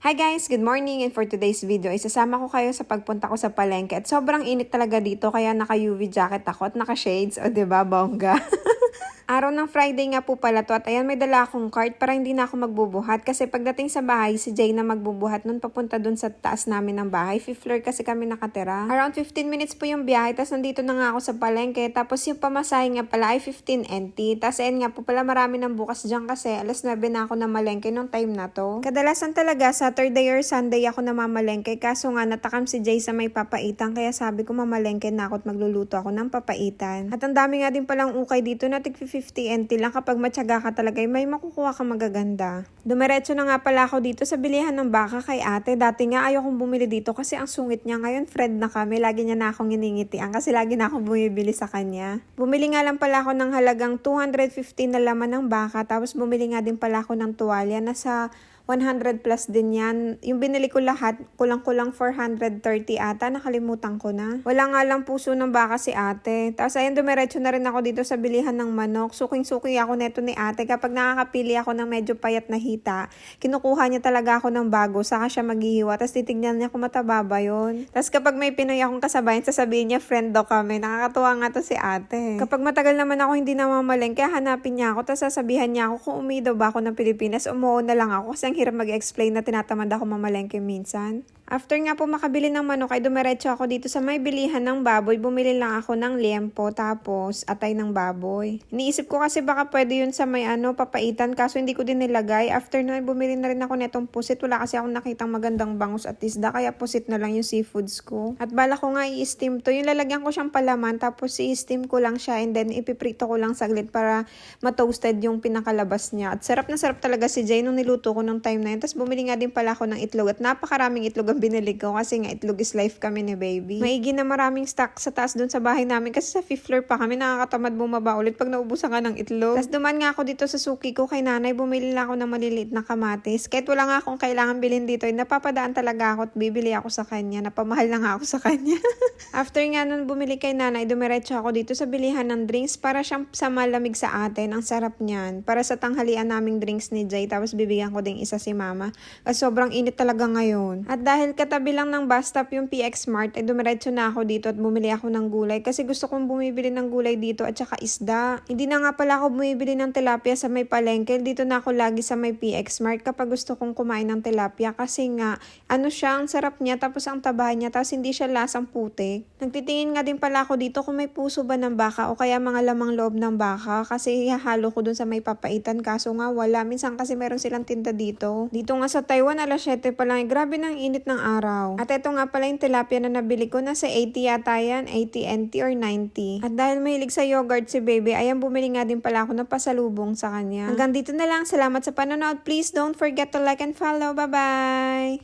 Hi guys! Good morning! And for today's video, isasama ko kayo sa pagpunta ko sa palengke. At sobrang init talaga dito kaya naka-UV jacket ako at naka-shades. O diba, bongga? Araw ng Friday nga po pala to at ayan may dala akong cart para hindi na ako magbubuhat kasi pagdating sa bahay si Jay na magbubuhat nun papunta dun sa taas namin ng bahay. 5th floor kasi kami nakatira. Around 15 minutes po yung biyahe tapos nandito na nga ako sa palengke tapos yung pamasahe nga pala ay 15 NT. Tapos ayan nga po pala marami ng bukas dyan kasi alas 9 na ako na malengke nung time na to. Kadalasan talaga Saturday or Sunday ako namamalengke kaso nga natakam si Jay sa may papaitan kaya sabi ko mamalengke na ako at magluluto ako ng papaitan. At ang dami nga din palang ukay dito na tig 50 NT lang kapag matyaga ka talaga may makukuha ka magaganda. Dumiretso na nga pala ako dito sa bilihan ng baka kay ate. Dati nga ayokong bumili dito kasi ang sungit niya. Ngayon friend na kami. Lagi niya na akong iningitian kasi lagi na akong bumibili sa kanya. Bumili nga lang pala ako ng halagang 250 na laman ng baka. Tapos bumili nga din pala ako ng tuwalya na sa 100 plus din yan. Yung binili ko lahat, kulang-kulang 430 ata. Nakalimutan ko na. Wala nga lang puso ng baka si ate. Tapos ayun, dumiretso na rin ako dito sa bilihan ng manok. Suking-suki ako neto ni ate. Kapag nakakapili ako ng medyo payat na hita, kinukuha niya talaga ako ng bago. Saka siya maghihiwa. Tapos titignan niya kung mataba ba yun. Tapos kapag may Pinoy akong kasabayan, sasabihin niya, friend daw kami. Nakakatuwa nga to si ate. Kapag matagal naman ako hindi namamalengke, hanapin niya ako. Tapos sasabihan niya ako kung umuwi daw ba ako ng Pilipinas. Umuo na lang ako kasi hirap mag-explain na tinatamad ako mamalengke minsan. After nga po makabili ng manok ay dumiretso ako dito sa may bilihan ng baboy. Bumili lang ako ng liempo tapos atay ng baboy. Iniisip ko kasi baka pwede yun sa may papaitan kaso hindi ko din nilagay. After nun bumili na rin ako netong pusit. Wala kasi akong nakitang magandang bangus at isda kaya pusit na lang yung seafoods ko. At bala ko nga i-steam to. Yung lalagyan ko siyang palaman tapos i-steam ko lang siya and then ipiprito ko lang saglit para ma-toasted yung pinakalabas niya. At sarap na sarap talaga si Jay nung niluto ko nung time na yun. Tapos bumili nga din pala ako ng itlog at napakaraming itlog ang binili ko kasi nga itlog is life kami ni baby. Maigi na maraming stock sa taas dun sa bahay namin kasi sa 5th floor pa kami nakakatamad bumaba ulit pag naubusan ka ng itlog. Tapos duman nga ako dito sa suki ko kay nanay, bumili lang ako ng maliliit na kamatis. Kahit wala nga akong kailangan bilhin dito, napapadaan talaga ako at bibili ako sa kanya. Napamahal na nga ako sa kanya. After nga nun bumili kay nanay, dumiretso ako dito sa bilihan ng drinks para siyang sa malamig sa atin. Ang sarap niyan. Para sa tanghalian naming drinks ni Jay tapos bibigyan ko ding isa si mama. Kasi sobrang init talaga ngayon. At dahil katabi lang ng bus stop yung PX Mart, dumiretso na ako dito at bumili ako ng gulay kasi gusto kong bumibili ng gulay dito at saka isda. Hindi na nga pala ako bumibili ng tilapia sa may palengke. Dito na ako lagi sa may PX Mart kapag gusto kong kumain ng tilapia kasi nga, siya, ang sarap niya tapos ang taba niya tapos hindi siya lasang putik. Nagtitingin nga din pala ako dito kung may puso ba ng baka o kaya mga lamang loob ng baka kasi ihahalo ko dun sa may papaitan kaso nga wala. Minsan kasi meron silang tinda dito. Dito nga sa Taiwan, alas 7 pa lang. Grabe ng init ng araw. At ito nga pala yung tilapia na nabili ko. Nasa 80 yata yan. 80 NT or 90. At dahil mahilig sa yogurt si baby, ayan bumili nga din pala ako ng pasalubong sa kanya. Hanggang dito na lang. Salamat sa panonood. Please don't forget to like and follow. Bye-bye!